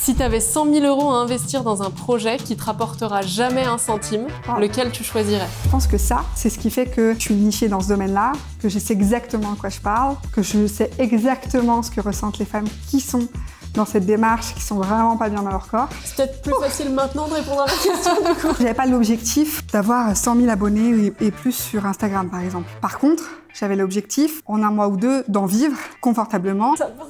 Si tu avais 100 000 € à investir dans un projet qui te rapportera jamais un centime, lequel tu choisirais? Je pense que ça, c'est ce qui fait que je suis nichée dans ce domaine-là, que je sais exactement de quoi je parle, que je sais exactement ce que ressentent les femmes qui sont dans cette démarche, qui sont vraiment pas bien dans leur corps. C'est peut-être plus facile maintenant de répondre à la question du coup. J'avais pas l'objectif d'avoir 100 000 abonnés et plus sur Instagram, par exemple. Par contre, j'avais l'objectif, en 1 mois ou 2, d'en vivre confortablement. Ça brûle.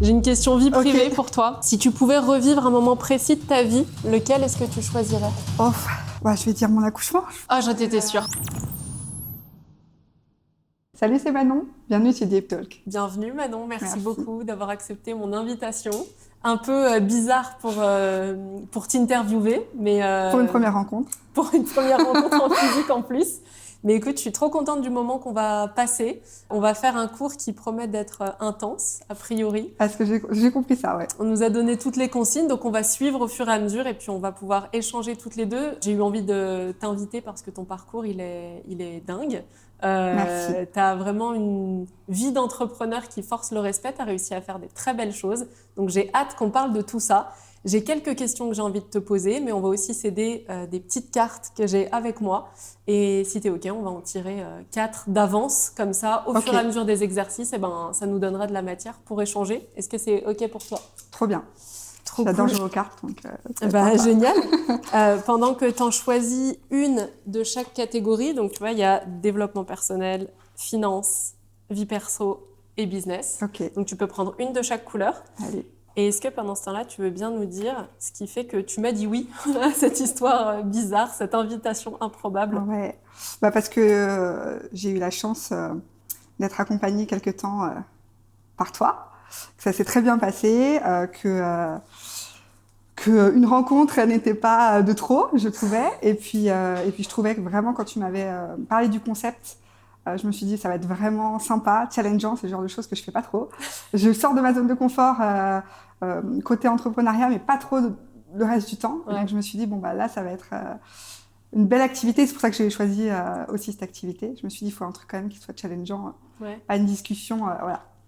J'ai une question vie privée pour toi. Si tu pouvais revivre un moment précis de ta vie, lequel est-ce que tu choisirais? Je vais dire mon accouchement. Ah, j'en étais sûre. Salut, c'est Manon. Bienvenue sur Deep Talk. Bienvenue Manon, merci beaucoup d'avoir accepté mon invitation. Un peu bizarre pour t'interviewer, mais... Pour une première rencontre. Pour une première rencontre en physique en plus. Mais écoute, je suis trop contente du moment qu'on va passer. On va faire un cours qui promet d'être intense, a priori. Parce que j'ai compris ça, ouais. On nous a donné toutes les consignes, donc on va suivre au fur et à mesure et puis on va pouvoir échanger toutes les deux. J'ai eu envie de t'inviter parce que ton parcours, il est dingue. Merci. Tu as vraiment une vie d'entrepreneur qui force le respect. Tu as réussi à faire des très belles choses. Donc j'ai hâte qu'on parle de tout ça. J'ai quelques questions que j'ai envie de te poser, mais on va aussi s'aider des petites cartes que j'ai avec moi. Et si tu es OK, on va en tirer 4 d'avance. Comme ça, au fur et à mesure des exercices, ça nous donnera de la matière pour échanger. Est-ce que c'est OK pour toi? Trop bien. Trop J'adore cool. jouer aux cartes. Donc, génial. Pendant que tu en choisis une de chaque catégorie, donc tu vois, il y a développement personnel, finance, vie perso et business. Donc tu peux prendre une de chaque couleur. Allez. Et est-ce que pendant ce temps-là, tu veux bien nous dire ce qui fait que tu m'as dit oui à cette histoire bizarre, cette invitation improbable? Ouais, parce que j'ai eu la chance d'être accompagnée quelque temps par toi. Ça s'est très bien passé, que une rencontre n'était pas de trop, je trouvais. Et puis je trouvais que vraiment, quand tu m'avais parlé du concept, je me suis dit, ça va être vraiment sympa, challengeant, c'est le genre de choses que je fais pas trop. Je sors de ma zone de confort côté entrepreneuriat, mais pas trop le reste du temps. Ouais. Donc je me suis dit, là, ça va être une belle activité. C'est pour ça que j'ai choisi aussi cette activité. Je me suis dit, il faut un truc quand même qui soit challengeant, pas une discussion,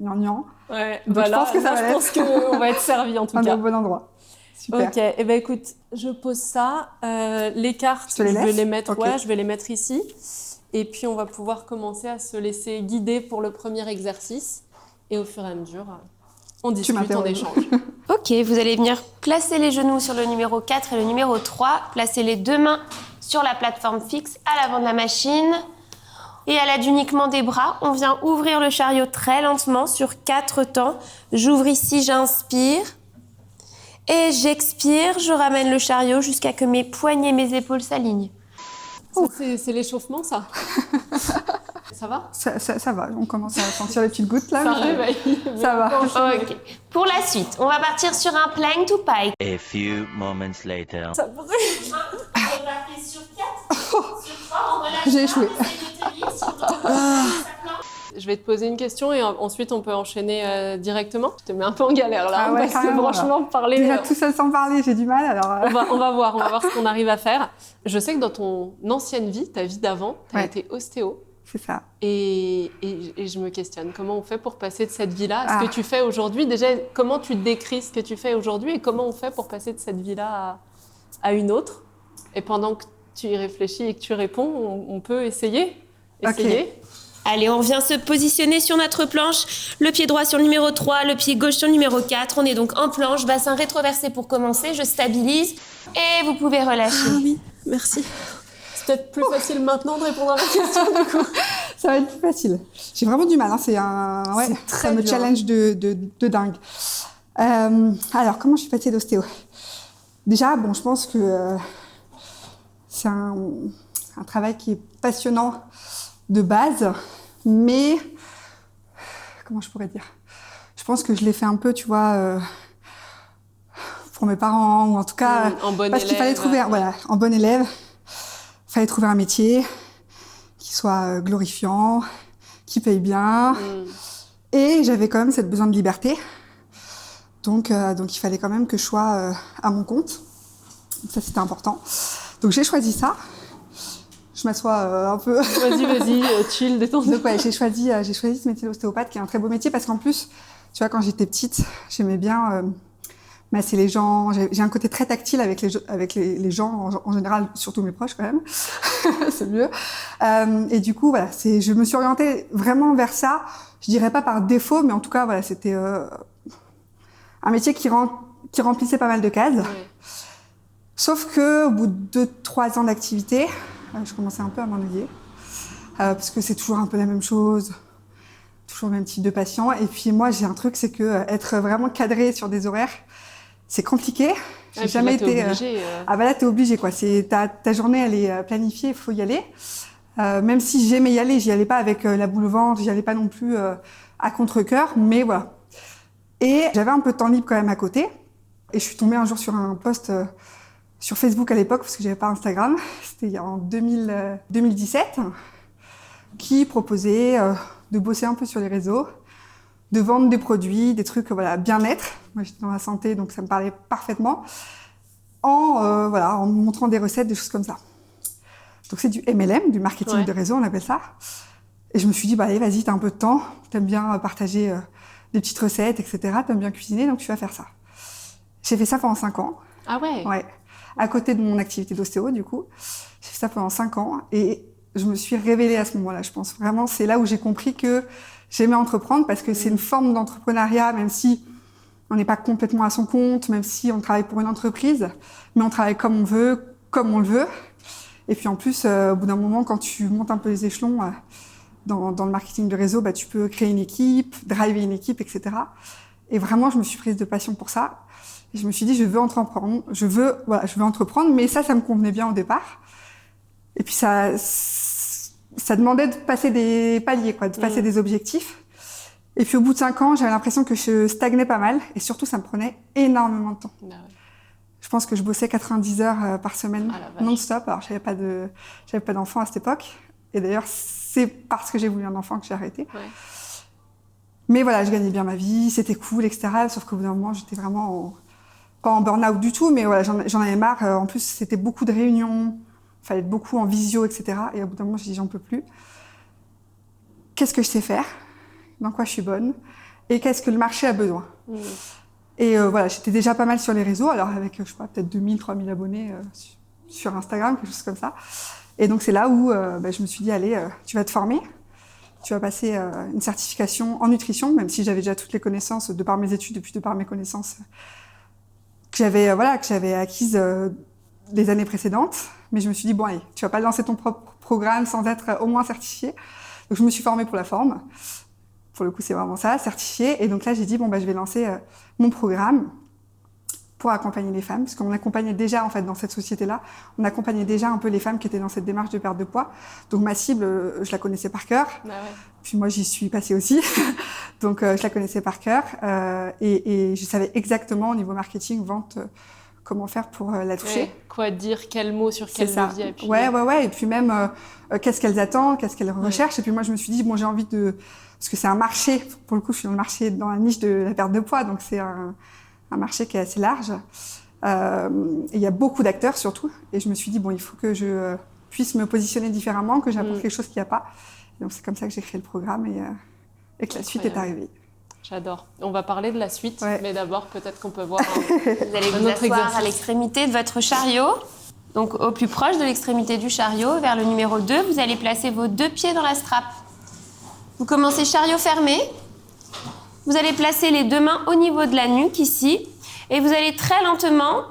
gnangnan. Ouais, donc je pense que je pense qu'on va être servi en tout cas. Au bon endroit. Super. Ok, écoute, je pose ça. Les cartes, je vais les mettre, je vais les mettre ici. Et puis, on va pouvoir commencer à se laisser guider pour le premier exercice. Et au fur et à mesure, on discute, on échange. Ok, vous allez venir placer les genoux sur le numéro 4 et le numéro 3. Placez les 2 mains sur la plateforme fixe à l'avant de la machine. Et à l'aide uniquement des bras, on vient ouvrir le chariot très lentement sur 4 temps. J'ouvre ici, j'inspire. Et j'expire, je ramène le chariot jusqu'à que mes poignets et mes épaules s'alignent. C'est l'échauffement, ça? Ça va? Ça va, on commence à sentir les petites gouttes là. Ça réveille. Ça va. Ok. Pour la suite, on va partir sur un plank to pike. A few moments later. Ça brûle. On va faire sur 4, sur 3, on relâche. J'ai échoué. Je vais te poser une question et ensuite on peut enchaîner directement. Je te mets un peu en galère là, parce que franchement parler... Déjà tout seul sans parler, j'ai du mal alors... On va voir ce qu'on arrive à faire. Je sais que dans ton ancienne vie, ta vie d'avant, tu as été ostéo. C'est ça. Et je me questionne, comment on fait pour passer de cette vie-là à ce que tu fais aujourd'hui? Déjà, comment tu te décris ce que tu fais aujourd'hui et comment on fait pour passer de cette vie-là à une autre? Et pendant que tu y réfléchis et que tu réponds, on peut essayer. Allez, on vient se positionner sur notre planche. Le pied droit sur le numéro 3, le pied gauche sur le numéro 4. On est donc en planche, bassin rétroversé pour commencer. Je stabilise et vous pouvez relâcher. Ah oui, merci. C'est peut-être plus facile maintenant de répondre à la question du coup. Ça va être plus facile. J'ai vraiment du mal, hein. Ça me challenge de dingue. Alors, comment je suis passée d'ostéo? Déjà, je pense que c'est un travail qui est passionnant de base, mais comment je pourrais dire? Je pense que je l'ai fait un peu, tu vois, pour mes parents, ou en tout cas, parce qu'il fallait trouver, en bon élève, il fallait trouver un métier qui soit glorifiant, qui paye bien, et j'avais quand même cette besoin de liberté, donc il fallait quand même que je sois à mon compte, donc ça c'était important, donc j'ai choisi ça. Je m'assois un peu. Vas-y, chill, détends-toi. Donc j'ai choisi ce métier d'ostéopathe qui est un très beau métier parce qu'en plus, tu vois, quand j'étais petite, j'aimais bien masser les gens. J'ai un côté très tactile avec les gens en général, surtout mes proches quand même. C'est mieux. Et du coup, voilà, je me suis orientée vraiment vers ça. Je dirais pas par défaut, mais en tout cas, voilà, c'était un métier qui remplissait pas mal de cases. Ouais. Sauf que au bout de 2-3 ans d'activité, je commençais un peu à m'ennuyer. Parce que c'est toujours un peu la même chose, toujours le même type de patient. Et puis moi, j'ai un truc, c'est que être vraiment cadré sur des horaires, c'est compliqué. J'ai jamais été. Ah bah là, t'es obligé quoi. C'est ta journée, elle est planifiée, il faut y aller. Même si j'aimais y aller, j'y allais pas avec la boule au ventre, j'y allais pas non plus à contre-cœur, mais voilà. Et j'avais un peu de temps libre quand même à côté. Et je suis tombée un jour sur un post sur Facebook à l'époque, parce que j'avais pas Instagram. C'était en 2017. Qui proposait de bosser un peu sur les réseaux, de vendre des produits, des trucs voilà, bien-être. Moi, j'étais dans la santé, donc ça me parlait parfaitement. En me montrant des recettes, des choses comme ça. Donc c'est du MLM, du marketing de réseau, on appelle ça. Et je me suis dit, allez, vas-y, t'as un peu de temps, t'aimes bien partager des petites recettes, etc. T'aimes bien cuisiner, donc tu vas faire ça. J'ai fait ça pendant 5 ans. Ah ouais? Ouais. À côté de mon activité d'ostéo, du coup. J'ai fait ça pendant 5 ans. Et je me suis révélée à ce moment-là, je pense. Vraiment, c'est là où j'ai compris que j'aimais entreprendre parce que c'est une forme d'entrepreneuriat, même si on n'est pas complètement à son compte, même si on travaille pour une entreprise, mais on travaille comme on veut, comme on le veut. Et puis en plus, au bout d'un moment, quand tu montes un peu les échelons dans le marketing de réseau, tu peux créer une équipe, driver une équipe, etc. Et vraiment, je me suis prise de passion pour ça. Et je me suis dit, je veux entreprendre, mais ça me convenait bien au départ. Et puis ça demandait de passer des paliers, de passer des objectifs. Et puis au bout de 5 ans, j'avais l'impression que je stagnais pas mal. Et surtout, ça me prenait énormément de temps. Ah ouais. Je pense que je bossais 90 heures par semaine, non-stop. Alors, j'avais pas d'enfant à cette époque. Et d'ailleurs, c'est parce que j'ai voulu un enfant que j'ai arrêté. Ouais. Mais voilà, je gagnais bien ma vie, c'était cool, etc. Sauf qu'au bout d'un moment, j'étais vraiment pas en burn-out du tout, mais voilà, j'en avais marre. En plus, c'était beaucoup de réunions. Il fallait être beaucoup en visio, etc. Et au bout d'un moment, je me suis dit, j'en peux plus. Qu'est-ce que je sais faire? Dans quoi je suis bonne? Et qu'est-ce que le marché a besoin? Et voilà, j'étais déjà pas mal sur les réseaux, alors avec, je sais pas, peut-être 2000, 3000 abonnés sur Instagram, quelque chose comme ça. Et donc, c'est là où je me suis dit, allez, tu vas te former. Tu vas passer une certification en nutrition, même si j'avais déjà toutes les connaissances de par mes études et puis de par mes connaissances que j'avais acquises les années précédentes. Mais je me suis dit, bon, allez, tu vas pas lancer ton propre programme sans être au moins certifiée. Donc, je me suis formée pour la forme. Pour le coup, c'est vraiment ça, certifiée. Et donc là, j'ai dit, bon, je vais lancer mon programme pour accompagner les femmes. Parce qu'on accompagnait déjà, en fait, dans cette société-là, on accompagnait déjà un peu les femmes qui étaient dans cette démarche de perte de poids. Donc, ma cible, je la connaissais par cœur. Bah ouais. Puis moi, j'y suis passée aussi. Donc, je la connaissais par cœur. Et je savais exactement, au niveau marketing, vente, comment faire pour la toucher. Ouais, quoi dire, quel mot sur quel levier appuyer. Ouais. Et puis même, qu'est-ce qu'elles attendent, qu'est-ce qu'elles recherchent. Et puis moi, je me suis dit, bon, j'ai envie de... Parce que c'est un marché, pour le coup, je suis dans le marché, dans la niche de la perte de poids. Donc, c'est un marché qui est assez large. Il y a beaucoup d'acteurs, surtout. Et je me suis dit, bon, il faut que je puisse me positionner différemment, que j'apporte quelque chose qu'il n'y a pas. Et donc, c'est comme ça que j'ai créé le programme et que la suite est arrivée. J'adore. On va parler de la suite, mais d'abord, peut-être qu'on peut voir vous allez vous asseoir à l'extrémité de votre chariot. Donc, au plus proche de l'extrémité du chariot, vers le numéro 2, vous allez placer vos 2 pieds dans la strap. Vous commencez chariot fermé. Vous allez placer les 2 mains au niveau de la nuque, ici. Et vous allez très lentement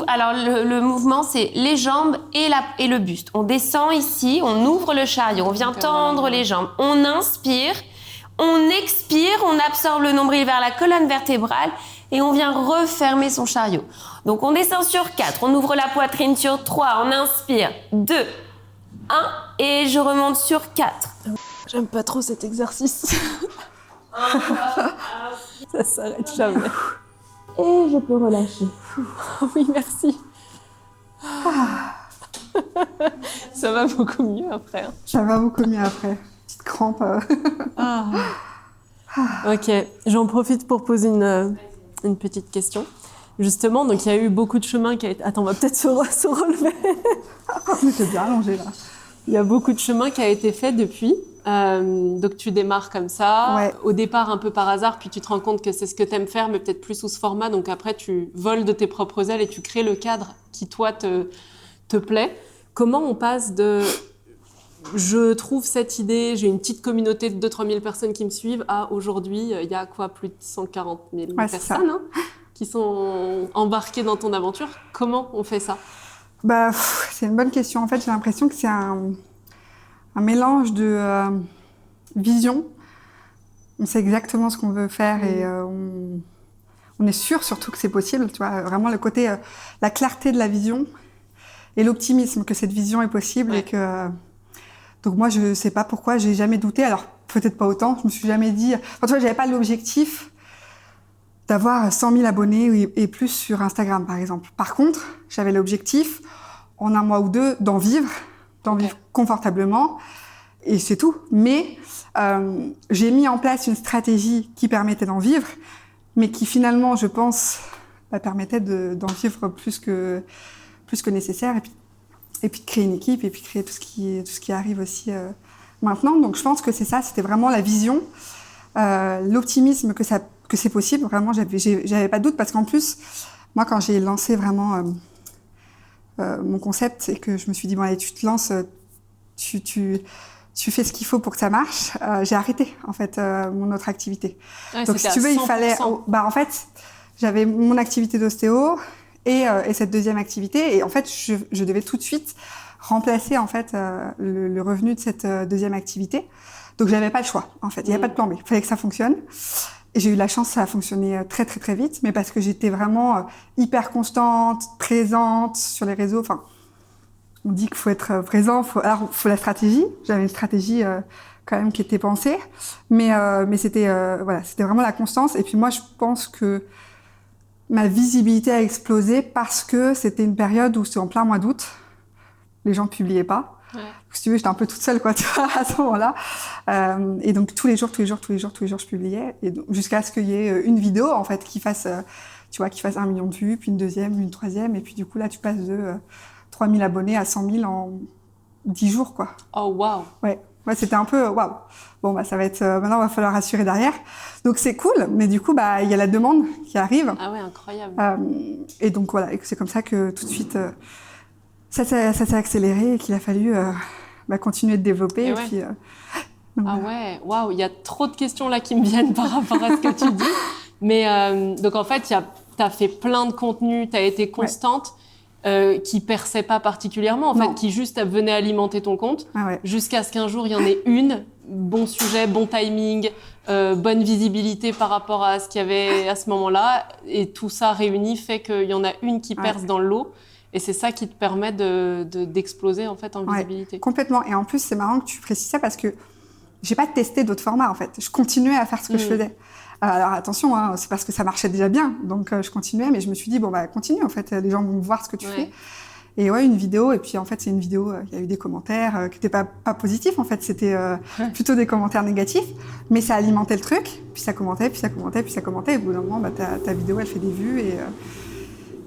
alors, le mouvement, c'est les jambes et le buste. On descend ici, on ouvre le chariot, on vient tendre les jambes. On inspire. On expire, on absorbe le nombril vers la colonne vertébrale et on vient refermer son chariot. Donc on descend sur 4, on ouvre la poitrine sur 3, on inspire 2, 1 et je remonte sur 4. J'aime pas trop cet exercice. Ça s'arrête jamais. Et je peux relâcher. Oui, merci. Ça va beaucoup mieux après. Ça va beaucoup mieux après. Petite crampe. Ok, j'en profite pour poser une petite question. Justement, donc il y a eu beaucoup de chemin qui a été... Attends, on va peut-être se relever. Mais t'es bien allongée là. Il y a beaucoup de chemin qui a été fait depuis. Donc tu démarres comme ça, Ouais. au départ un peu par hasard, puis tu te rends compte que c'est ce que t'aimes faire, mais peut-être plus sous ce format. Donc après tu voles de tes propres ailes et tu crées le cadre qui toi te plaît. Comment on passe de je trouve cette idée, j'ai une petite communauté de 2-3 000 personnes qui me suivent, à aujourd'hui il y a quoi, plus de 140 000 personnes qui sont embarquées dans ton aventure. Comment on fait ça? C'est une bonne question. En fait, j'ai l'impression que c'est un mélange de vision. On sait exactement ce qu'on veut faire et on est sûr surtout que c'est possible. Tu vois, vraiment le côté, la clarté de la vision et l'optimisme que cette vision est possible et que donc moi je sais pas pourquoi j'ai jamais douté. Alors peut-être pas autant. Je me suis jamais dit. Enfin, tu vois, j'avais pas l'objectif d'avoir 100 000 abonnés et plus sur Instagram par exemple. Par contre, j'avais l'objectif en 1 mois ou 2 d'en vivre confortablement. Et c'est tout. Mais j'ai mis en place une stratégie qui permettait d'en vivre, mais qui finalement, je pense, permettait d'en vivre plus que nécessaire. Et puis de créer une équipe, et puis créer tout ce qui arrive aussi maintenant. Donc je pense que c'est ça, c'était vraiment la vision, l'optimisme que c'est possible. Vraiment, j'avais pas de doute, parce qu'en plus, moi, quand j'ai lancé vraiment mon concept, et que je me suis dit, bon allez, tu te lances, tu fais ce qu'il faut pour que ça marche. J'ai arrêté en fait mon autre activité. Ouais, donc si tu veux, il fallait. En fait, j'avais mon activité d'ostéo et cette deuxième activité, et en fait, je devais tout de suite remplacer en fait le revenu de cette deuxième activité. Donc j'avais pas le choix en fait. Il y avait pas de plan B. Il fallait que ça fonctionne. Et j'ai eu la chance, ça a fonctionné très très très vite, mais parce que j'étais vraiment hyper constante, présente sur les réseaux. Enfin, on dit qu'il faut être présent, alors faut la stratégie. J'avais une stratégie quand même qui était pensée, mais c'était c'était vraiment la constance. Et puis moi, je pense que ma visibilité a explosé parce que c'était une période où c'était en plein mois d'août, les gens publiaient pas. Ouais. Si tu veux, j'étais un peu toute seule, quoi, tu vois, à ce moment-là. Et donc, tous les jours, je publiais. Et jusqu'à ce qu'il y ait une vidéo, en fait, qui fasse 1 million de vues, puis une deuxième, une troisième. Et puis, du coup, là, tu passes de 3 000 abonnés à 100 000 en 10 jours, quoi. Oh, waouh! Ouais, c'était un peu waouh. Bon, ça va être. Maintenant, il va falloir assurer derrière. Donc, c'est cool. Mais du coup, il y a la demande qui arrive. Ah ouais, incroyable. Et donc, voilà. Et c'est comme ça que tout de suite. Ça s'est accéléré et qu'il a fallu continuer de développer. Et puis, ouais, waouh, il y a trop de questions là qui me viennent par rapport à ce que tu dis. Mais donc en fait, tu as fait plein de contenus, tu as été constante, qui perçaient pas particulièrement, en fait, qui juste venaient alimenter ton compte, jusqu'à ce qu'un jour il y en ait une, bon sujet, bon timing, bonne visibilité par rapport à ce qu'il y avait à ce moment-là, et tout ça réuni fait qu'il y en a une qui perce dans le lot. Et c'est ça qui te permet d'exploser en fait en visibilité. Complètement. Et en plus, c'est marrant que tu précises ça parce que j'ai pas testé d'autres formats en fait. Je continuais à faire ce que je faisais. Alors attention, c'est parce que ça marchait déjà bien, donc je continuais. Mais je me suis dit continue en fait. Les gens vont voir ce que tu fais. Et une vidéo. Et puis en fait, c'est une vidéo. Il y a eu des commentaires qui n'étaient pas positifs en fait. C'était plutôt des commentaires négatifs. Mais ça alimentait le truc. Puis ça commentait, puis ça commentait, puis ça commentait. Et au bout d'un moment, ta vidéo, elle fait des vues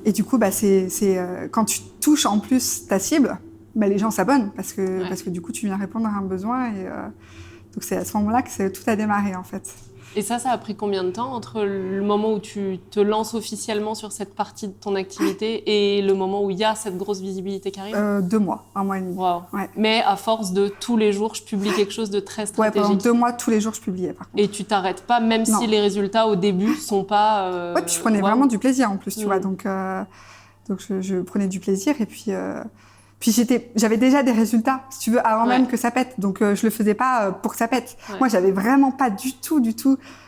et du coup, c'est quand tu touches en plus ta cible, les gens s'abonnent parce que du coup, tu viens répondre à un besoin. Et donc, c'est à ce moment-là que tout a démarré, en fait. Et ça a pris combien de temps entre le moment où tu te lances officiellement sur cette partie de ton activité et le moment où il y a cette grosse visibilité qui arrive? 2 mois, 1 mois et demi. Wow. Ouais. Mais à force de tous les jours, je publie quelque chose de très stratégique. Pendant 2 mois, tous les jours, je publiais, par contre. Et tu t'arrêtes pas, même si les résultats au début sont pas... puis je prenais vraiment du plaisir en plus, tu vois. Donc je prenais du plaisir et puis j'avais déjà des résultats, si tu veux, avant même que ça pète. Donc je le faisais pas pour que ça pète. Moi, j'avais vraiment pas du tout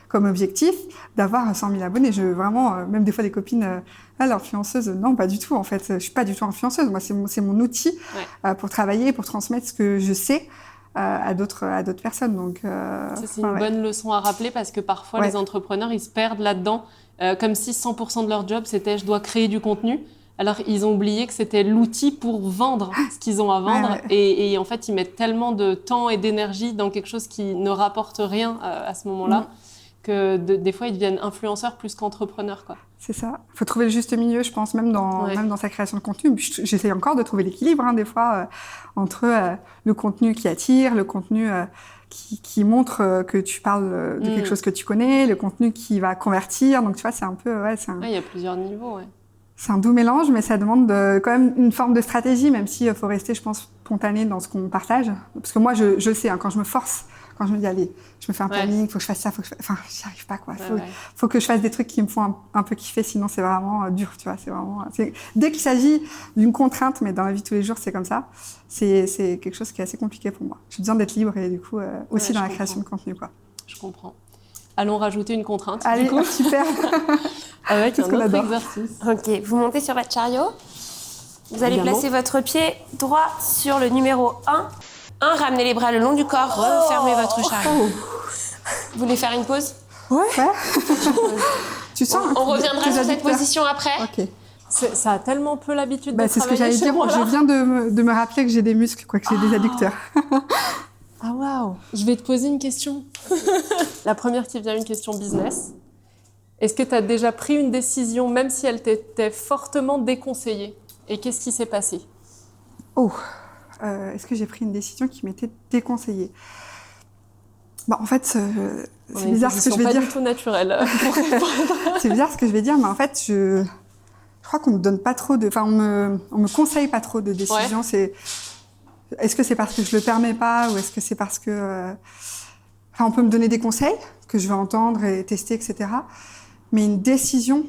comme objectif d'avoir 100 000 abonnés. Même des fois des copines, l'influenceuse, non, pas du tout en fait. Je suis pas du tout influenceuse. Moi, c'est mon outil pour travailler, pour transmettre ce que je sais à d'autres personnes. Donc c'est une bonne leçon à rappeler parce que parfois les entrepreneurs ils se perdent là-dedans, comme si 100% de leur job c'était je dois créer du contenu. Alors, ils ont oublié que c'était l'outil pour vendre ce qu'ils ont à vendre. Et en fait, ils mettent tellement de temps et d'énergie dans quelque chose qui ne rapporte rien à ce moment-là que des fois, ils deviennent influenceurs plus qu'entrepreneurs, quoi. C'est ça. Il faut trouver le juste milieu, je pense, même dans sa création de contenu. J'essaie encore de trouver l'équilibre, des fois, entre le contenu qui attire, le contenu qui montre que tu parles de quelque chose que tu connais, le contenu qui va convertir. Donc, tu vois, c'est un peu... il y a plusieurs niveaux, ouais. C'est un doux mélange, mais ça demande quand même une forme de stratégie, même s'il faut rester, je pense, spontané dans ce qu'on partage. Parce que moi, je sais, quand je me force, quand je me dis, allez, je me fais un planning, faut que je fasse ça, enfin, j'y arrive pas, quoi. Faut que je fasse des trucs qui me font un peu kiffer, sinon c'est vraiment dur, tu vois. Dès qu'il s'agit d'une contrainte, mais dans la vie de tous les jours, c'est comme ça, c'est quelque chose qui est assez compliqué pour moi. J'ai besoin d'être libre et du coup, aussi dans la création de contenu, quoi. Je comprends. Allons rajouter une contrainte. Allez, du coup. super. Avec un autre exercice. Ok, vous montez sur votre chariot. Vous allez placer votre pied droit sur le numéro 1. Ramenez les bras le long du corps, refermez votre chariot. Vous voulez faire une pause? Ouais. Tu sens on reviendra sur cette position après. Ok. Ça a tellement peu l'habitude de c'est ce que travailler j'allais dire. moi, je viens de me rappeler que j'ai des muscles, que j'ai des adducteurs. Ah waouh! Je vais te poser une question. La première qui vient, une question business. Est-ce que tu as déjà pris une décision, même si elle t'était fortement déconseillée? Et qu'est-ce qui s'est passé? Est-ce que j'ai pris une décision qui m'était déconseillée? En fait, c'est bizarre ce que je vais dire. Pas du tout naturel. C'est bizarre ce que je vais dire, mais en fait, je crois qu'on me donne pas trop de... Enfin, on me conseille pas trop de décisions. Ouais. Est-ce que c'est parce que je le permets pas ou est-ce que c'est parce que... Enfin, on peut me donner des conseils que je vais entendre et tester, etc. Mais une décision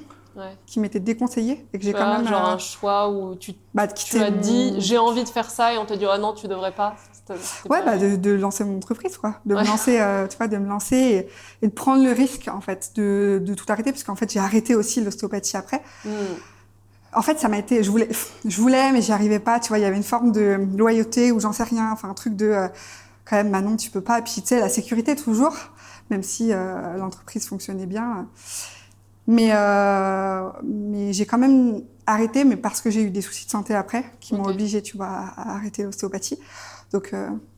qui m'était déconseillée et que j'ai quand même... Genre un choix où tu as dit « j'ai envie de faire ça » et on te dit « ah non, tu devrais pas ». De lancer mon entreprise, quoi. De me lancer, de me lancer et de prendre le risque, en fait, de tout arrêter. Parce qu'en fait, j'ai arrêté aussi l'ostéopathie après. En fait, ça m'a été... Je voulais, mais j'y arrivais pas. Tu vois, il y avait une forme de loyauté ou j'en sais rien. Enfin, un truc de... quand même, Manon, tu peux pas. Et puis, tu sais, la sécurité, toujours. Même si l'entreprise fonctionnait bien. Mais j'ai quand même arrêté, mais parce que j'ai eu des soucis de santé après, qui m'ont obligée, tu vois, à arrêter l'ostéopathie. Donc,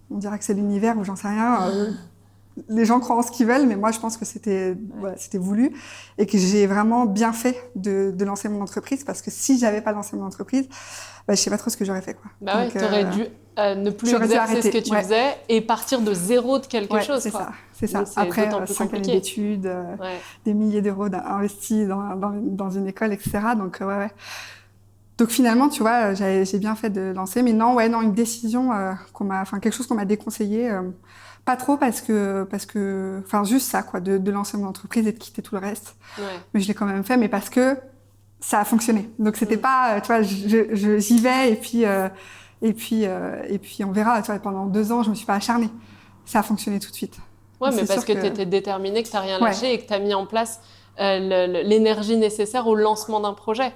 on dirait que c'est l'univers où j'en sais rien. Les gens croient en ce qu'ils veulent, mais moi, je pense que c'était voulu et que j'ai vraiment bien fait de lancer mon entreprise parce que si j'avais pas lancé mon entreprise, je sais pas trop ce que j'aurais fait, quoi. Donc, t'aurais dû ne plus exercer ce que tu faisais et partir de zéro de quelque chose, quoi. C'est ça. Après 5 années d'études, des milliers d'euros investis dans une école, etc. Donc, Donc finalement, tu vois, j'ai bien fait de lancer, mais non, une décision quelque chose qu'on m'a déconseillé, pas trop parce que, juste ça, quoi, de lancer mon entreprise et de quitter tout le reste. Mais je l'ai quand même fait, mais parce que ça a fonctionné. Donc c'était pas, tu vois, j'y vais et puis on verra. Tu vois, pendant 2 ans, je me suis pas acharnée. Ça a fonctionné tout de suite. Ouais, mais parce que tu étais déterminée, que tu n'as rien lâché et que tu as mis en place l'énergie nécessaire au lancement d'un projet.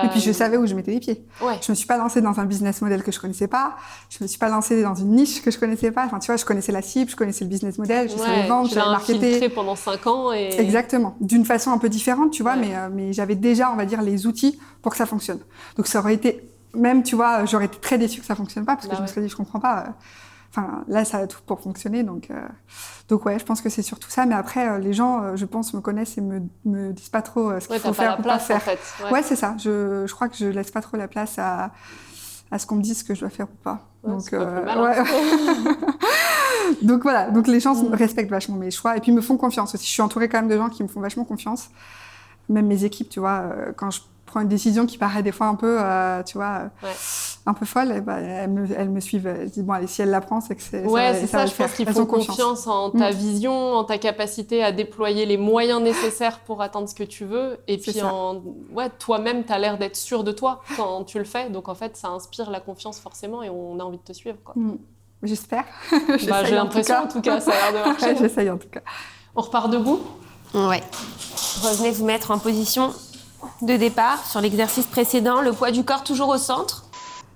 Et puis je savais où je mettais les pieds. Je me suis pas lancée dans un business model que je connaissais pas. Je me suis pas lancée dans une niche que je connaissais pas. Enfin, tu vois, je connaissais la cible, je connaissais le business model, je savais vendre, je savais marketer. Tu l'as infiltré pendant 5 ans et... Exactement. D'une façon un peu différente, tu vois, mais j'avais déjà, on va dire, les outils pour que ça fonctionne. Donc ça aurait été, même, tu vois, j'aurais été très déçue que ça fonctionne pas parce que je me serais dit, je comprends pas. Enfin, là, ça a tout pour fonctionner, donc je pense que c'est surtout ça. Mais après, les gens, je pense, me connaissent et me disent pas trop ce qu'il faut faire ou pas faire. En fait. Ouais, c'est ça. Je crois que je laisse pas trop la place à ce qu'on me dise ce que je dois faire ou pas. Donc, pas plus mal, Donc voilà. Donc les gens respectent vachement mes choix et puis me font confiance aussi. Je suis entourée quand même de gens qui me font vachement confiance. Même mes équipes, tu vois, quand je prends une décision qui paraît des fois un peu, un peu folle, elles me suivent. Elles disent, bon, allez, si elle la prend, c'est que c'est ça. Je pense qu'il faut confiance en ta vision, en ta capacité à déployer les moyens nécessaires pour atteindre ce que tu veux. Et puis, toi-même, tu as l'air d'être sûr de toi quand tu le fais. Donc, en fait, ça inspire la confiance forcément et on a envie de te suivre, quoi. J'espère. J'ai l'impression, en tout cas, ça a l'air de marcher. J'essaye, en tout cas. On repart debout? Ouais. Revenez vous mettre en position de départ sur l'exercice précédent, le poids du corps toujours au centre.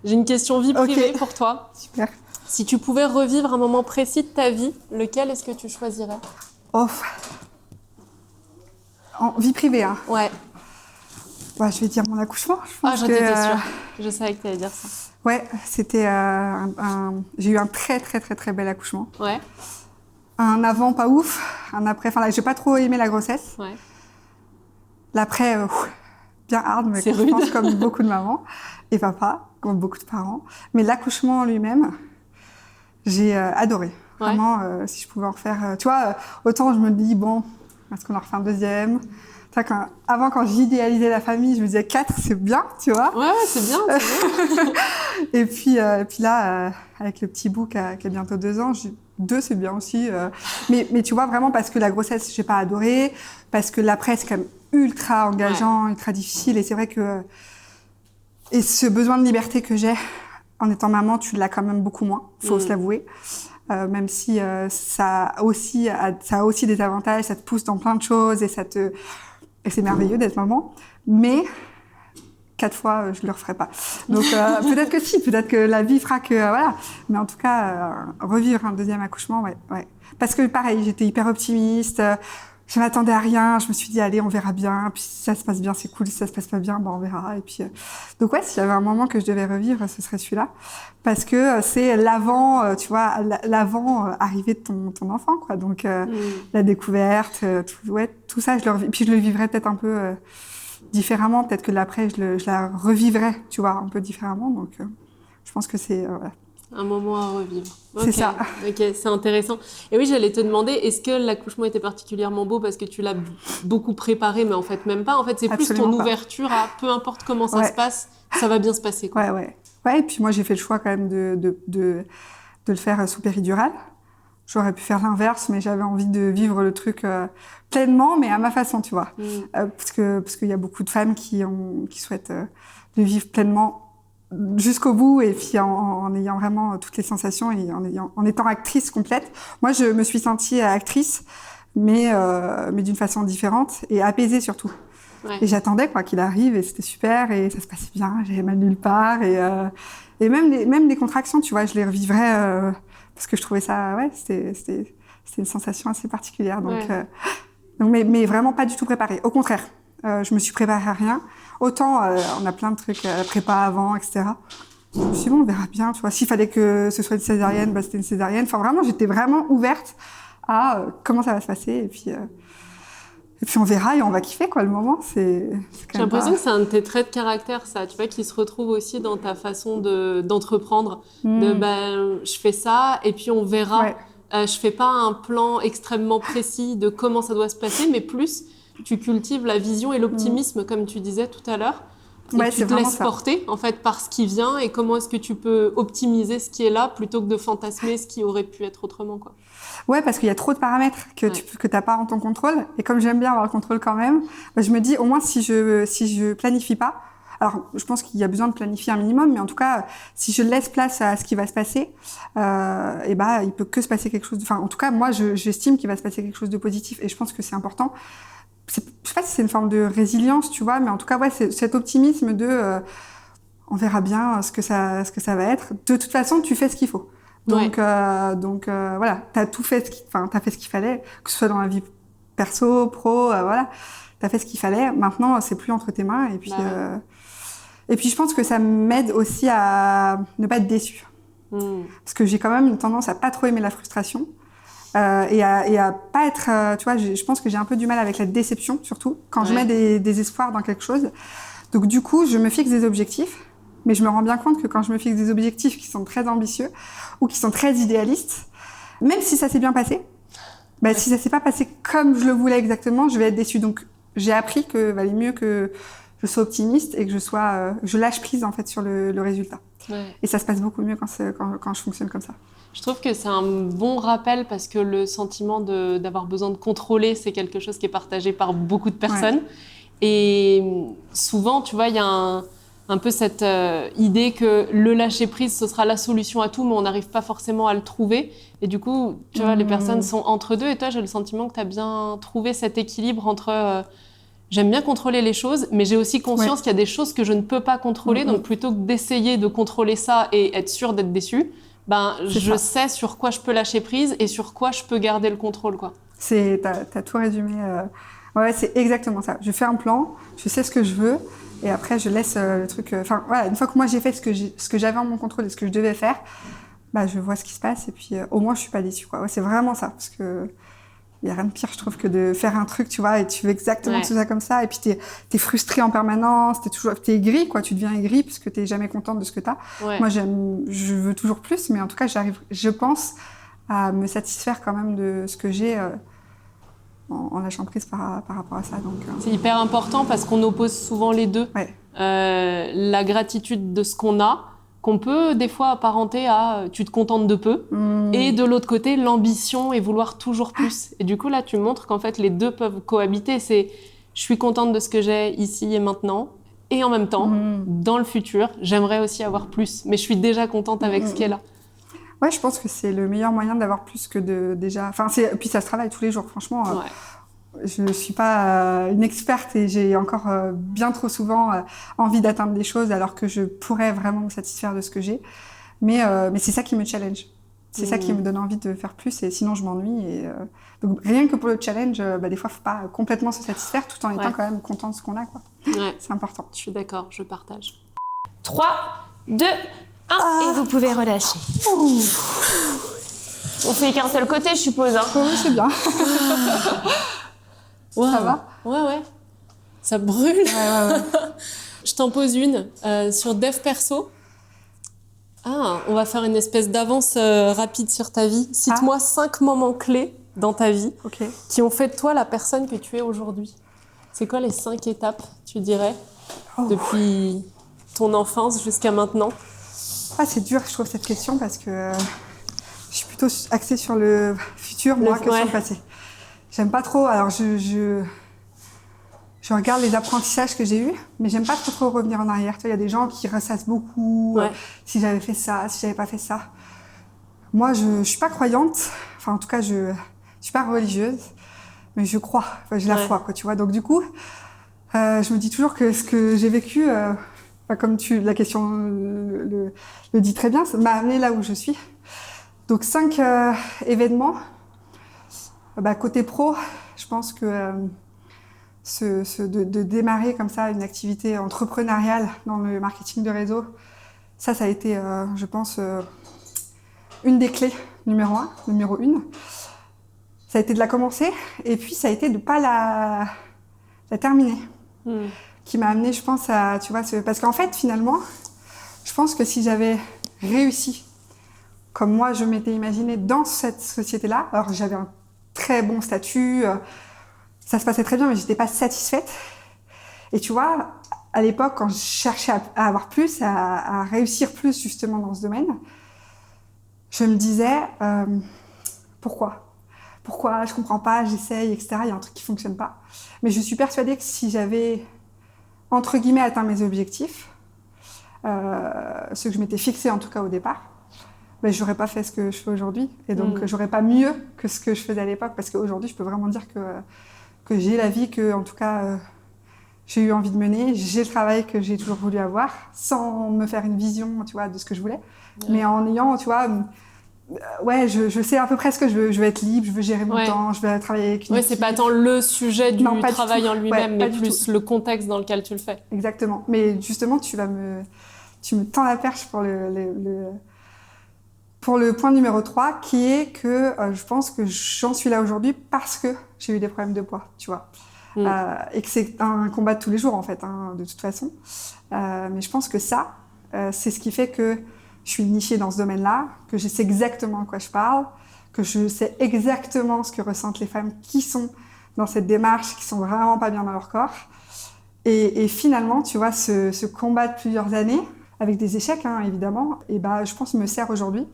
J'ai une question vie privée pour toi. Super. Si tu pouvais revivre un moment précis de ta vie, lequel est-ce que tu choisirais? En vie privée, hein. Ouais. Je vais dire mon accouchement. J'en étais sûre. Je savais que tu allais dire ça. Ouais, c'était j'ai eu un très très très très bel accouchement. Ouais. Un avant pas ouf, un après. Enfin là, j'ai pas trop aimé la grossesse. Ouais. L'après, bien hard, mais je pense comme beaucoup de mamans et papas, comme beaucoup de parents. Mais l'accouchement en lui-même, j'ai adoré. Vraiment, si je pouvais en refaire... tu vois, autant je me dis, bon, est-ce qu'on en refait un deuxième? Avant, quand j'idéalisais la famille, je me disais 4, c'est bien, tu vois. Ouais, c'est bien. et puis là, avec le petit bout qui a bientôt 2 ans, 2, c'est bien aussi. Mais tu vois, vraiment, parce que la grossesse, j'ai pas adoré, parce que l'après, c'est quand même ultra engageant, ultra difficile. Et c'est vrai que... Et ce besoin de liberté que j'ai en étant maman, tu l'as quand même beaucoup moins, faut se l'avouer. Même si ça a aussi des avantages, ça te pousse dans plein de choses et c'est merveilleux d'être maman. Mais 4 fois, je le referai pas. Donc peut-être que si, peut-être que la vie fera que voilà. Mais en tout cas, revivre un deuxième accouchement, ouais. Parce que pareil, j'étais hyper optimiste. Je m'attendais à rien. Je me suis dit allez, on verra bien. Puis si ça se passe bien, c'est cool. Si ça se passe pas bien, on verra. Et puis donc ouais, s'il y avait un moment que je devais revivre, ce serait celui-là, parce que c'est l'avant, tu vois, l'avant arrivée de ton enfant, quoi. Donc la découverte, tout ça, je le revis. Puis je le vivrais peut-être un peu différemment. Peut-être que l'après, je la revivrais, tu vois, un peu différemment. Donc je pense que c'est un moment à revivre. C'est ça. Ok, c'est intéressant. Et oui, j'allais te demander, est-ce que l'accouchement était particulièrement beau parce que tu l'as beaucoup préparé, mais en fait même pas. En fait, c'est absolument plus ton ouverture à peu importe comment ça se passe, ça va bien se passer, quoi. Ouais. Et puis moi, j'ai fait le choix quand même de le faire sous péridurale. J'aurais pu faire l'inverse, mais j'avais envie de vivre le truc pleinement, mais à ma façon, tu vois. Parce qu'il y a beaucoup de femmes qui souhaitent le vivre pleinement jusqu'au bout, et puis en ayant vraiment toutes les sensations et en étant actrice complète. Moi, je me suis sentie actrice, mais d'une façon différente et apaisée surtout. Ouais. Et j'attendais qu'il arrive, et c'était super, et ça se passait bien, j'avais mal nulle part, et même les contractions, tu vois, je les revivrais parce que je trouvais ça, c'était une sensation assez particulière. Donc, mais vraiment pas du tout préparée. Au contraire, je me suis préparée à rien. Autant on a plein de trucs prépa avant, etc. Je me suis dit, bon, on verra bien, tu vois. S'il fallait que ce soit une césarienne, c'était une césarienne. Enfin, vraiment, j'étais vraiment ouverte à comment ça va se passer, et puis on verra et on va kiffer, quoi, le moment. J'ai l'impression que c'est un de tes traits de caractère, ça, tu vois, qui se retrouve aussi dans ta façon d'entreprendre. Je fais ça et puis on verra. Ouais. Je fais pas un plan extrêmement précis de comment ça doit se passer, mais plus tu cultives la vision et l'optimisme, comme tu disais tout à l'heure. Et tu te laisses porter, en fait, par ce qui vient, et comment est-ce que tu peux optimiser ce qui est là plutôt que de fantasmer ce qui aurait pu être autrement, quoi. Ouais, parce qu'il y a trop de paramètres que t'as pas en ton contrôle. Et comme j'aime bien avoir le contrôle quand même, je me dis, au moins, si je planifie pas, alors, je pense qu'il y a besoin de planifier un minimum, mais en tout cas, si je laisse place à ce qui va se passer, il peut que se passer quelque chose en tout cas, moi, j'estime qu'il va se passer quelque chose de positif, et je pense que c'est important. Je sais pas si c'est une forme de résilience, tu vois, mais en tout cas, c'est cet optimisme de on verra bien ce que ça va être. De toute façon, tu fais ce qu'il faut. Donc voilà, t'as fait ce qu'il fallait, que ce soit dans la vie perso, pro, voilà, t'as fait ce qu'il fallait. Maintenant, c'est plus entre tes mains, et puis je pense que ça m'aide aussi à ne pas être déçue, parce que j'ai quand même une tendance à pas trop aimer la frustration. Et à pas être, tu vois, je pense que j'ai un peu du mal avec la déception, surtout quand je mets des espoirs dans quelque chose. Donc du coup, je me fixe des objectifs, mais je me rends bien compte que quand je me fixe des objectifs qui sont très ambitieux ou qui sont très idéalistes, même si ça s'est bien passé, si ça s'est pas passé comme je le voulais exactement, je vais être déçue. Donc j'ai appris que valait mieux que je sois optimiste et que je lâche prise en fait sur le résultat. Et ça se passe beaucoup mieux quand je fonctionne comme ça. Je trouve que c'est un bon rappel, parce que le sentiment d'avoir besoin de contrôler, c'est quelque chose qui est partagé par beaucoup de personnes. Et souvent, tu vois, il y a un peu cette idée que le lâcher-prise, ce sera la solution à tout, mais on n'arrive pas forcément à le trouver. Et du coup, tu vois, les personnes sont entre deux. Et toi, j'ai le sentiment que tu as bien trouvé cet équilibre entre... j'aime bien contrôler les choses, mais j'ai aussi conscience qu'il y a des choses que je ne peux pas contrôler. Donc, plutôt que d'essayer de contrôler ça et être sûre d'être déçue, je sais sur quoi je peux lâcher prise et sur quoi je peux garder le contrôle, quoi. T'as tout résumé. Ouais, c'est exactement ça. Je fais un plan, je sais ce que je veux, et après je laisse le truc. Une fois que moi j'ai fait ce que j'avais en mon contrôle et ce que je devais faire, je vois ce qui se passe, et puis au moins je suis pas déçue, quoi. Ouais, c'est vraiment ça, parce que il y a rien de pire, je trouve, que de faire un truc, tu vois, et tu veux exactement tout ça comme ça, et puis t'es frustré en permanence, t'es aigri, quoi, tu deviens aigri parce que t'es jamais contente de ce que t'as. Moi, je veux toujours plus, mais en tout cas, je pense à me satisfaire quand même de ce que j'ai en lâchant prise par rapport à ça. Donc, c'est hyper important parce qu'on oppose souvent les deux. Ouais. La gratitude de ce qu'on a, qu'on peut des fois apparenter à tu te contentes de peu, et de l'autre côté, l'ambition et vouloir toujours plus. Et du coup, là, tu montres qu'en fait, les deux peuvent cohabiter. C'est je suis contente de ce que j'ai ici et maintenant, et en même temps, dans le futur, j'aimerais aussi avoir plus, mais je suis déjà contente avec ce qui est là. Ouais, je pense que c'est le meilleur moyen d'avoir plus que de déjà. Enfin, puis ça se travaille tous les jours, franchement. Je ne suis pas une experte et j'ai encore bien trop souvent envie d'atteindre des choses alors que je pourrais vraiment me satisfaire de ce que j'ai. Mais c'est ça qui me challenge. C'est ça qui me donne envie de faire plus et sinon je m'ennuie. Donc rien que pour le challenge, des fois, il ne faut pas complètement se satisfaire tout en étant quand même content de ce qu'on a, quoi. Ouais. C'est important. Je suis d'accord, je partage. 3, 2, 1, et vous pouvez relâcher. On fait qu'un seul côté, je suppose. Hein. Oui, c'est bien. Wow. Ça va ? Ouais. Ça brûle. Ouais. Je t'en pose une sur Dev Perso. On va faire une espèce d'avance rapide sur ta vie. Cite-moi 5 moments clés dans ta vie qui ont fait de toi la personne que tu es aujourd'hui. C'est quoi les 5 étapes, tu dirais, depuis ton enfance jusqu'à maintenant ? C'est dur, je trouve, cette question parce que je suis plutôt axée sur le futur, moi, que sur le passé. J'aime pas trop, alors je regarde les apprentissages que j'ai eus, mais j'aime pas trop revenir en arrière. Il y a des gens qui ressassent beaucoup, si j'avais fait ça, si j'avais pas fait ça. Moi, je suis pas croyante, enfin en tout cas, je suis pas religieuse, mais je crois, j'ai la foi, quoi, tu vois. Donc du coup, je me dis toujours que ce que j'ai vécu, comme la question le dit très bien, ça m'a amené là où je suis. Donc 5 événements. Côté pro, je pense que de démarrer comme ça une activité entrepreneuriale dans le marketing de réseau, ça a été, je pense, une des clés, numéro 1. Ça a été de la commencer et puis ça a été de ne pas la terminer. Qui m'a amené, je pense, à, tu vois, parce qu'en fait, finalement, je pense que si j'avais réussi comme moi je m'étais imaginé dans cette société-là, alors j'avais un très bon statut, ça se passait très bien, mais j'étais pas satisfaite. Et tu vois, à l'époque, quand je cherchais à avoir plus, à réussir plus justement dans ce domaine, je me disais pourquoi je comprends pas, j'essaye, etc. Il y a un truc qui fonctionne pas. Mais je suis persuadée que si j'avais entre guillemets atteint mes objectifs, ceux que je m'étais fixés en tout cas au départ, j'aurais pas fait ce que je fais aujourd'hui et donc j'aurais pas mieux que ce que je faisais à l'époque parce qu'aujourd'hui je peux vraiment dire que j'ai la vie que en tout cas j'ai eu envie de mener, j'ai le travail que j'ai toujours voulu avoir sans me faire une vision, tu vois, de ce que je voulais, mais en ayant, tu vois, je sais à peu près ce que je veux. Je veux être libre, je veux gérer mon temps, je veux travailler avec une équipe. C'est pas tant le sujet du travail en lui-même, mais plus tout. le contexte dans lequel tu le fais. Exactement. Mais justement, tu me tends la perche pour le point numéro 3, qui est que je pense que j'en suis là aujourd'hui parce que j'ai eu des problèmes de poids, tu vois. Et que c'est un combat de tous les jours, en fait, de toute façon. Mais je pense que ça, c'est ce qui fait que je suis nichée dans ce domaine-là, que je sais exactement de quoi je parle, que je sais exactement ce que ressentent les femmes qui sont dans cette démarche, qui sont vraiment pas bien dans leur corps. Et finalement, tu vois, ce combat de plusieurs années, avec des échecs, évidemment, et je pense me sert aujourd'hui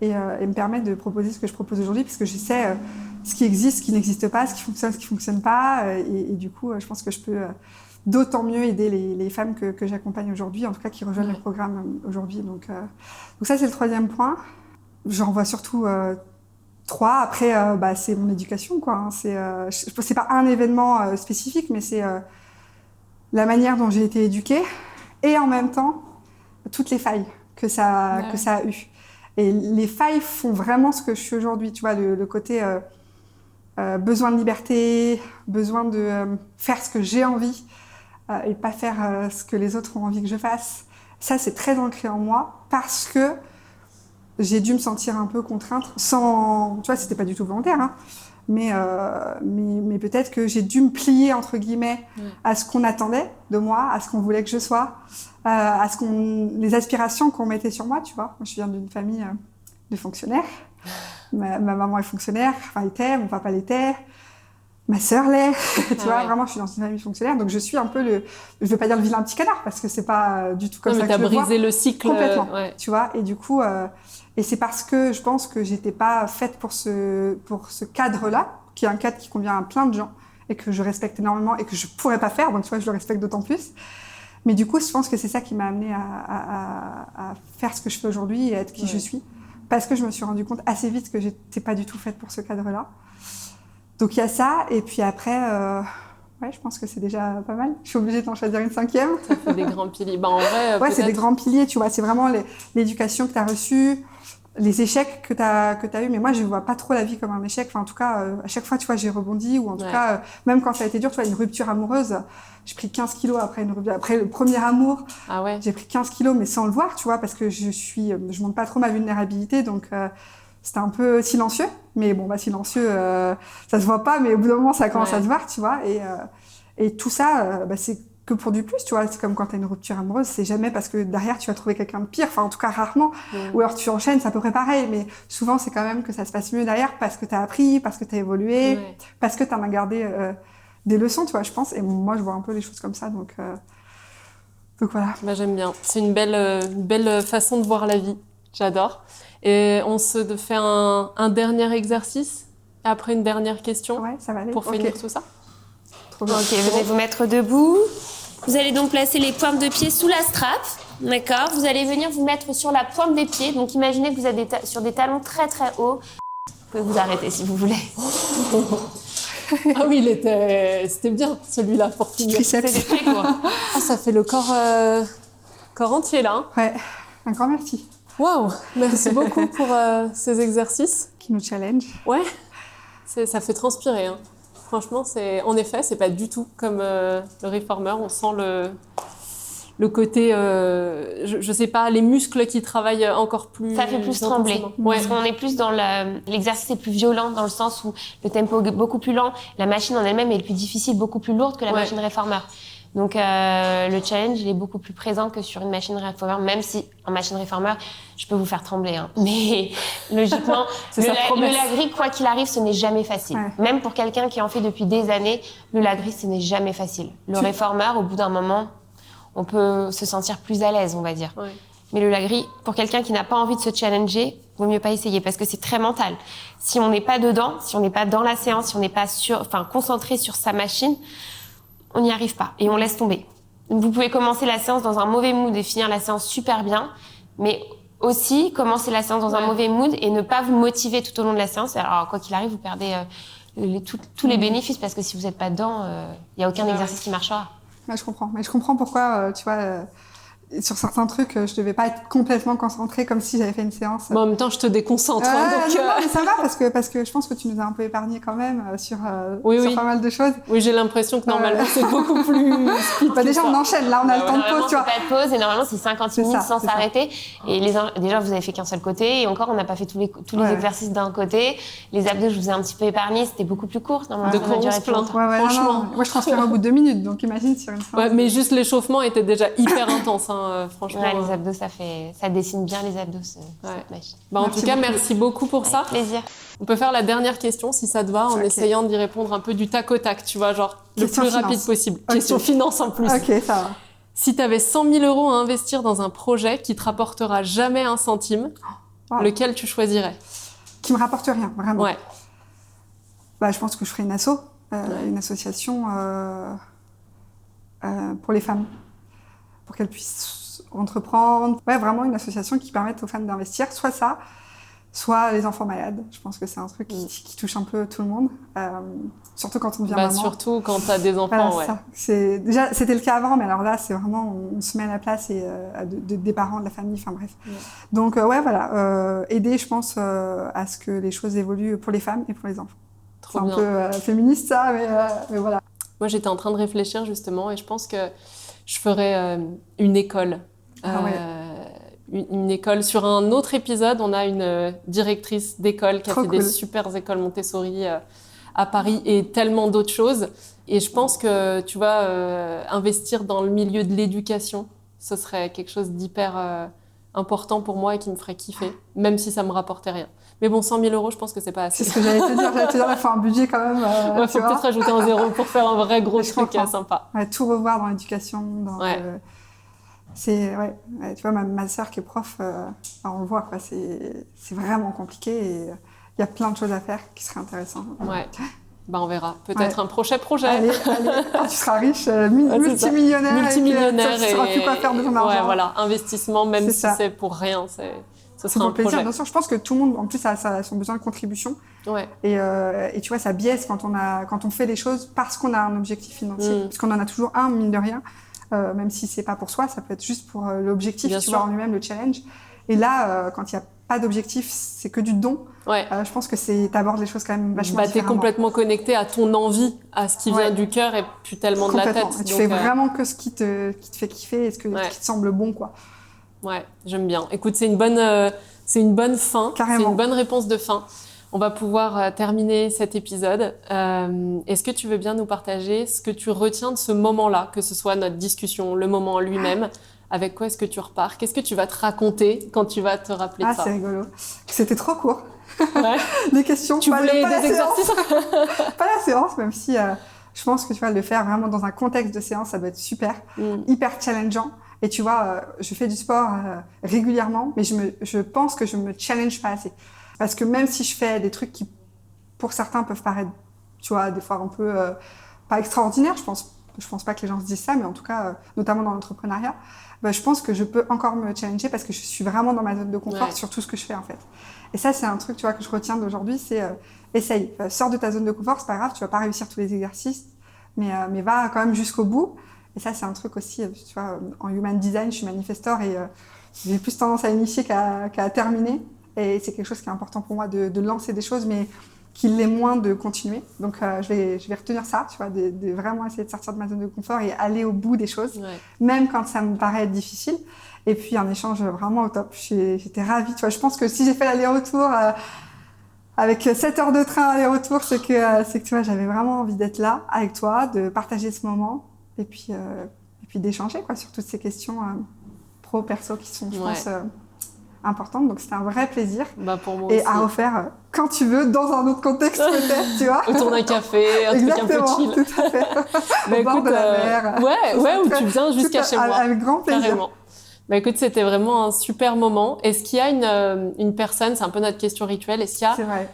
et me permet de proposer ce que je propose aujourd'hui, parce que je sais ce qui existe, ce qui n'existe pas, ce qui fonctionne pas, et du coup, je pense que je peux d'autant mieux aider les femmes que j'accompagne aujourd'hui, en tout cas qui rejoignent le programme aujourd'hui. Donc ça, c'est le 3e point. J'en vois surtout 3. Après, c'est mon éducation, quoi. C'est pas un événement spécifique, mais c'est la manière dont j'ai été éduquée et en même temps toutes les failles que ça a eues. Et les failles font vraiment ce que je suis aujourd'hui. Tu vois, le côté besoin de liberté, besoin de faire ce que j'ai envie et pas faire ce que les autres ont envie que je fasse. Ça, c'est très ancré en moi parce que j'ai dû me sentir un peu contrainte sans... Tu vois, c'était pas du tout volontaire, hein. Mais peut-être que j'ai dû me plier, entre guillemets, à ce qu'on attendait de moi, à ce qu'on voulait que je sois, à les aspirations qu'on mettait sur moi, tu vois. Moi, je viens d'une famille de fonctionnaires. Ma maman est fonctionnaire, enfin était, mon papa l'était, ma sœur l'est. Tu vois, vraiment, je suis dans une famille fonctionnaire, donc je suis un peu je veux pas dire le vilain petit canard, parce que c'est pas du tout comme ça que je le vois. Mais t'as brisé le cycle. Complètement, tu vois. Et du coup, et c'est parce que je pense que j'étais pas faite pour ce cadre-là, qui est un cadre qui convient à plein de gens, et que je respecte énormément, et que je pourrais pas faire, donc tu vois, je le respecte d'autant plus. Mais du coup, je pense que c'est ça qui m'a amenée à faire ce que je fais aujourd'hui et à être qui je suis. Parce que je me suis rendu compte assez vite que j'étais pas du tout faite pour ce cadre-là. Donc il y a ça, et puis après, je pense que c'est déjà pas mal. Je suis obligée d'en choisir une 5e. Ça fait des grands piliers. En vrai, c'est des grands piliers, tu vois. C'est vraiment l'éducation que tu as reçue, les échecs que tu as eu. Mais moi, je vois pas trop la vie comme un échec. Enfin, en tout cas, à chaque fois, tu vois, j'ai rebondi, ou en tout cas, même quand ça a été dur, tu vois, une rupture amoureuse, j'ai pris 15 kilos après le premier amour. Ah ouais. J'ai pris 15 kilos, mais sans le voir, tu vois, parce que je montre pas trop ma vulnérabilité, donc c'était un peu silencieux. Mais bon, silencieux, ça se voit pas, mais au bout d'un moment, ça commence à se voir, tu vois. Et tout ça, c'est que pour du plus, tu vois. C'est comme quand t'as une rupture amoureuse, c'est jamais parce que derrière, tu vas trouver quelqu'un de pire. Enfin, en tout cas, rarement. Ou alors tu enchaînes, c'est à peu près pareil. Mais souvent, c'est quand même que ça se passe mieux derrière parce que t'as appris, parce que t'as évolué, parce que t'en as gardé des leçons, tu vois, je pense. Et moi, je vois un peu les choses comme ça, donc voilà. J'aime bien. C'est une belle façon de voir la vie. J'adore. Et on se fait un dernier exercice, après une dernière question. Ouais, ça va aller. Pour finir tout ça. Trop bien. Ok, venez vous mettre debout. Vous allez donc placer les pointes de pied sous la strap. D'accord. Vous allez venir vous mettre sur la pointe des pieds. Donc imaginez que vous êtes sur des talons très très hauts. Vous pouvez vous arrêter si vous voulez. Ah oui, c'était bien celui-là pour finir. C'est des très courts. Ah, ça fait le corps entier là. Ouais, un grand merci. Waouh, merci beaucoup pour ces exercices. Qui nous challenge. Ouais, ça fait transpirer. Hein. Franchement, en effet, c'est pas du tout comme le reformer. On sent le côté, je sais pas, les muscles qui travaillent encore plus. Ça fait plus trembler. Parce qu'on est plus dans l'exercice est plus violent dans le sens où le tempo est beaucoup plus lent. La machine en elle-même est plus difficile, beaucoup plus lourde que la machine reformer. Donc le challenge il est beaucoup plus présent que sur une machine reformer, même si en machine reformer, je peux vous faire trembler. Hein. Mais logiquement, le lagris, quoi qu'il arrive, ce n'est jamais facile. Ouais. Même pour quelqu'un qui en fait depuis des années, le lagris, ce n'est jamais facile. Le reformer, au bout d'un moment, on peut se sentir plus à l'aise, on va dire. Ouais. Mais le lagris, pour quelqu'un qui n'a pas envie de se challenger, vaut mieux pas essayer parce que c'est très mental. Si on n'est pas dedans, si on n'est pas dans la séance, si on n'est pas concentré sur sa machine, on n'y arrive pas et on laisse tomber. Donc vous pouvez commencer la séance dans un mauvais mood et finir la séance super bien, mais aussi commencer la séance dans un mauvais mood et ne pas vous motiver tout au long de la séance. Alors quoi qu'il arrive, vous perdez tous les bénéfices parce que si vous n'êtes pas dedans, il n'y a aucun exercice qui marchera. Ouais, je comprends. Mais je comprends pourquoi, tu vois, sur certains trucs, je devais pas être complètement concentrée comme si j'avais fait une séance. Bon, en même temps, je te déconcentre. Non, mais ça va parce que je pense que tu nous as un peu épargné quand même sur pas mal de choses. Oui, j'ai l'impression que normalement, c'est beaucoup plus speed. Déjà, on enchaîne. Là, on a le temps de pause, tu vois. Pas de pause et normalement, c'est 50 minutes sans s'arrêter. Et déjà, vous avez fait qu'un seul côté et encore, on n'a pas fait tous les exercices d'un côté. Les abdos, je vous ai un petit peu épargné. C'était beaucoup plus court. Normalement, de quoi on se plaint. Franchement. Moi, je transpire au bout de 2 minutes. Donc, imagine sur une séance. Ouais, mais juste l'échauffement était déjà hyper intense. Franchement, les abdos, ça dessine bien les abdos, cette machine. En tout cas, merci beaucoup pour ça. Avec plaisir. On peut faire la dernière question, si ça te va, en essayant d'y répondre un peu du tac au tac, tu vois, genre question le plus rapide possible. Question finance en plus. Ok, ça va. Si tu avais 100 000 € à investir dans un projet qui te rapportera jamais un centime, lequel tu choisirais ? Qui me rapporte rien, vraiment. Ouais. Je pense que je ferais une une association pour les femmes. Pour qu'elles puissent entreprendre. Ouais, vraiment une association qui permette aux femmes d'investir, soit ça, soit les enfants malades. Je pense que c'est un truc qui touche un peu tout le monde, surtout quand on devient maman. Surtout quand t'as des enfants, voilà, déjà, c'était le cas avant, mais alors là, c'est vraiment, on se met à la place des parents, de la famille, enfin bref. Ouais. Donc, voilà, aider, je pense, à ce que les choses évoluent pour les femmes et pour les enfants. Trop c'est bien. Un peu féministe, ça, mais voilà. Moi, j'étais en train de réfléchir, justement, et je pense que je ferais une école. Une école. Sur un autre épisode, on a une directrice d'école qui a fait des super écoles Montessori à Paris et tellement d'autres choses. Et je pense que, tu vois, investir dans le milieu de l'éducation, ce serait quelque chose d'hyper important pour moi et qui me ferait kiffer, même si ça me rapportait rien. Mais bon, 100 000 €, je pense que c'est pas assez. C'est ce que j'allais te dire. J'allais te dire, il faut un budget quand même. Il faut peut-être rajouter un 0 pour faire un vrai gros truc sympa. Ouais, tout revoir dans l'éducation. Tu vois, ma sœur qui est prof, on le voit, quoi. C'est vraiment compliqué et il y a plein de choses à faire qui seraient intéressantes. Ouais. On verra. Peut-être un prochain projet. Allez. Quand tu seras riche, multimillionnaire. Multimillionnaire. Tu ne sauras plus quoi faire de ton argent. Ouais, voilà. Investissement, même si c'est pour rien. Ce sera un plaisir. projet. Bien sûr, je pense que tout le monde, en plus, a son besoin de contribution. Ouais. Et tu vois, ça biaise quand on fait les choses parce qu'on a un objectif financier. Parce qu'on en a toujours un, mine de rien. Même si c'est pas pour soi, ça peut être juste pour l'objectif, tu vois, en lui-même, le challenge. Et là, quand il n'y a pas d'objectif, c'est que du don. Ouais. Je pense que t'abordes les choses quand même vachement différemment. T'es complètement connecté à ton envie, à ce qui vient du cœur et plus tellement de la tête. Et tu fais vraiment que ce qui te fait kiffer et ce qui te semble bon, quoi. Ouais, j'aime bien. Écoute, c'est une bonne fin. Carrément. C'est une bonne réponse de fin. On va pouvoir terminer cet épisode. Est-ce que tu veux bien nous partager ce que tu retiens de ce moment-là, que ce soit notre discussion, le moment en lui-même? Avec quoi est-ce que tu repars? Qu'est-ce que tu vas te raconter quand tu vas te rappeler de ça? Ah, c'est rigolo. C'était trop court. Ouais. Les questions. Tu voulais des exercices? Pas la séance, même si je pense que tu vas le faire vraiment dans un contexte de séance, ça doit être super, hyper challengeant. Et tu vois, je fais du sport régulièrement, mais je pense que je me challenge pas assez. Parce que même si je fais des trucs qui, pour certains, peuvent paraître, tu vois, des fois un peu pas extraordinaires, je pense pas que les gens se disent ça, mais en tout cas, notamment dans l'entrepreneuriat, je pense que je peux encore me challenger parce que je suis vraiment dans ma zone de confort sur tout ce que je fais, en fait. Et ça, c'est un truc, tu vois, que je retiens d'aujourd'hui, c'est essaye, sors de ta zone de confort, c'est pas grave, tu vas pas réussir tous les exercices, mais va quand même jusqu'au bout. Et ça, c'est un truc aussi, tu vois, en human design, je suis manifestor et j'ai plus tendance à initier qu'à terminer. Et c'est quelque chose qui est important pour moi de lancer des choses, mais qu'il l'est moins de continuer. Donc, je vais retenir ça, tu vois, de vraiment essayer de sortir de ma zone de confort et aller au bout des choses, même quand ça me paraît difficile. Et puis, un échange vraiment au top. J'étais ravie, tu vois. Je pense que si j'ai fait l'aller-retour avec 7 heures de train aller-retour, c'est que tu vois, j'avais vraiment envie d'être là avec toi, de partager ce moment et puis d'échanger, quoi, sur toutes ces questions pro-perso qui sont, je pense, importante, donc c'était un vrai plaisir. Pour moi et aussi. À refaire quand tu veux, dans un autre contexte peut-être, tu vois. Autour d'un café, un truc un peu chill. Tout à fait. Au bord de la mer. Ouais, où tu viens jusqu'à chez moi. Avec grand plaisir. Carrément. Écoute, c'était vraiment un super moment. Est-ce qu'il y a une personne, c'est un peu notre question rituelle, est-ce qu'il y a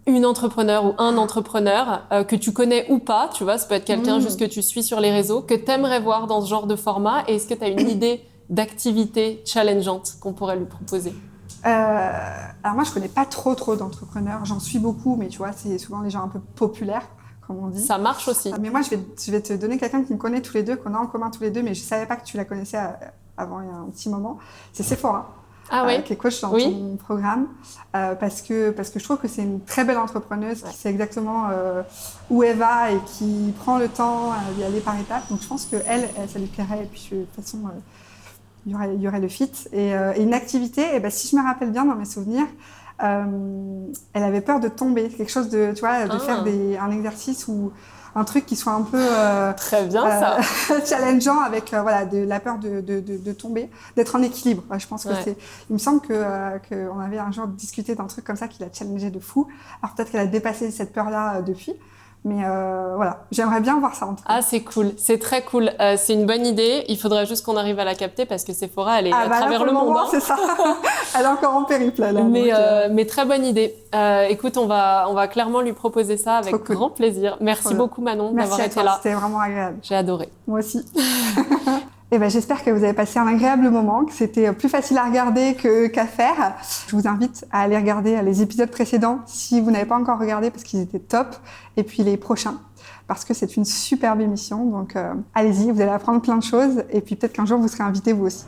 une entrepreneur ou un entrepreneur que tu connais ou pas, tu vois, ça peut être quelqu'un juste que tu suis sur les réseaux, que t'aimerais voir dans ce genre de format, et est-ce que tu as une idée d'activité challengeante qu'on pourrait lui proposer? Alors moi, je connais pas trop d'entrepreneurs. J'en suis beaucoup, mais tu vois, c'est souvent les gens un peu populaires, comme on dit. Ça marche aussi. Mais moi, je vais te donner quelqu'un qu'on connaît tous les deux, qu'on a en commun tous les deux, mais je savais pas que tu la connaissais avant il y a un petit moment. C'est Sephora. Ah oui. Qui est coach dans ton programme, parce que je trouve que c'est une très belle entrepreneuse qui sait exactement où elle va et qui prend le temps d'y aller par étapes. Donc je pense que elle ça lui plairait. Et puis de toute façon, il y aurait le fit. Et une activité, si je me rappelle bien dans mes souvenirs, elle avait peur de tomber. Quelque chose de, tu vois, de faire un exercice ou un truc qui soit un peu très bien ça challengeant avec de la peur de tomber, d'être en équilibre. Je pense que il me semble que on avait un jour discuté d'un truc comme ça qui l'a challengé de fou. Alors peut-être qu'elle a dépassé cette peur-là depuis. Mais j'aimerais bien voir ça en tout cas. Ah, c'est cool, c'est très cool. C'est une bonne idée. Il faudrait juste qu'on arrive à la capter parce que Sephora, elle est à travers le monde. C'est ça. Elle est encore en périple là. Mais très bonne idée. Écoute, on va clairement lui proposer ça avec grand plaisir. Merci beaucoup Manon d'avoir été là. C'était vraiment agréable. J'ai adoré. Moi aussi. Et j'espère que vous avez passé un agréable moment, que c'était plus facile à regarder qu'à faire. Je vous invite à aller regarder les épisodes précédents si vous n'avez pas encore regardé parce qu'ils étaient top. Et puis les prochains, parce que c'est une superbe émission. Donc allez-y, vous allez apprendre plein de choses. Et puis peut-être qu'un jour vous serez invité vous aussi.